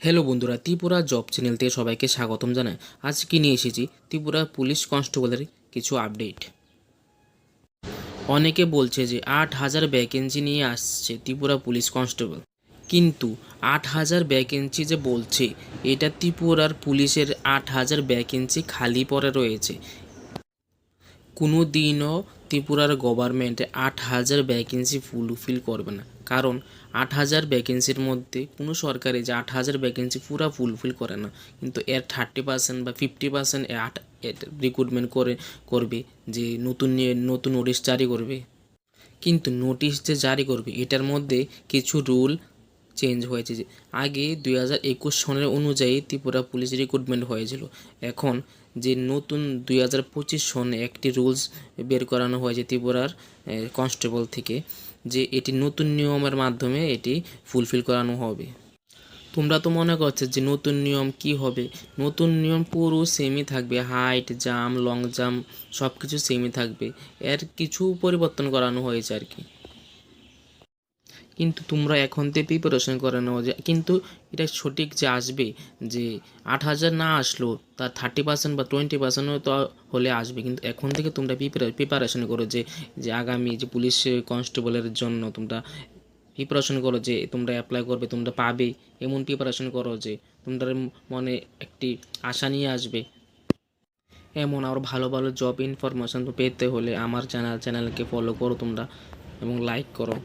Hello বন্ধুরা, Tripura job channel থেকে সবাইকে স্বাগতম জানাই। আজকে নিয়ে এসেছি ত্রিপুরা পুলিশ কনস্টেবলের কিছু আপডেট। অনেকে বলছে যে 8,000 ভ্যাকেন্সি নিয়ে আসছে ত্রিপুরা পুলিশ কনস্টেবল, কিন্তু 8,000 ভ্যাকেন্সি যে বলছে, এটা ত্রিপুরার পুলিশের 8,000 ভ্যাকেন্সি খালি পড়ে রয়েছে। কোনো দিনও ত্রিপুরার গভর্নমেন্ট 8,000 ভ্যাকেন্সি ফুলফিল করবে না, কারণ 8,000 ভ্যাকেন্সির মধ্যে কোনো সরকারি যে 8,000 ভ্যাকেন্সি পুরো ফুলফিল করে না, কিন্তু এর 30% বা 50% রিক্রুটমেন্ট করবে, যে নতুন নোটিশ জারি করবে। কিন্তু নোটিশ যে জারি করবে এটার মধ্যে কিছু রুল চেঞ্জ হয়েছে। যে আগে 2021 সনের অনুযায়ী ত্রিপুরা পুলিশ রিক্রুটমেন্ট হয়েছিল, এখন যে নতুন 2025 সনে একটি রুলস বের করানো হয়েছে ত্রিপুরার কনস্টেবল থেকে, যে এটি নতুন নিয়মের মাধ্যমে এটি ফুলফিল করানো হবে। তোমরা তো মনে করছো যে নতুন নিয়ম কি হবে? নতুন নিয়ম পুরো সেমই থাকবে, হাইট, জাম্প, লং জাম্প সব কিছু সেমই থাকবে, এর কিছু পরিবর্তন করানো হয়েছে আর কি। কিন্তু তোমরা এখন থেকে প্রিপারেশন করে নাও, যে কিন্তু এটা সঠিক যে আসবে, যে 8,000 না আসলো তার 30% বা 20%ও তো হলে আসবে, কিন্তু এখন থেকে তোমরা প্রিপারেশন করো, যে যে আগামী যে পুলিশ কনস্টেবলের জন্য তোমরা প্রিপারেশন করো, যে তোমরা অ্যাপ্লাই করবে, তোমরা পাবে, এমন প্রিপারেশন করো যে তোমাদের মনে একটি আশা নিয়ে আসবে। এমন আরও ভালো ভালো জব ইনফরমেশন পেতে হলে আমার চ্যানেলকে ফলো করো তোমরা, এবং লাইক করো।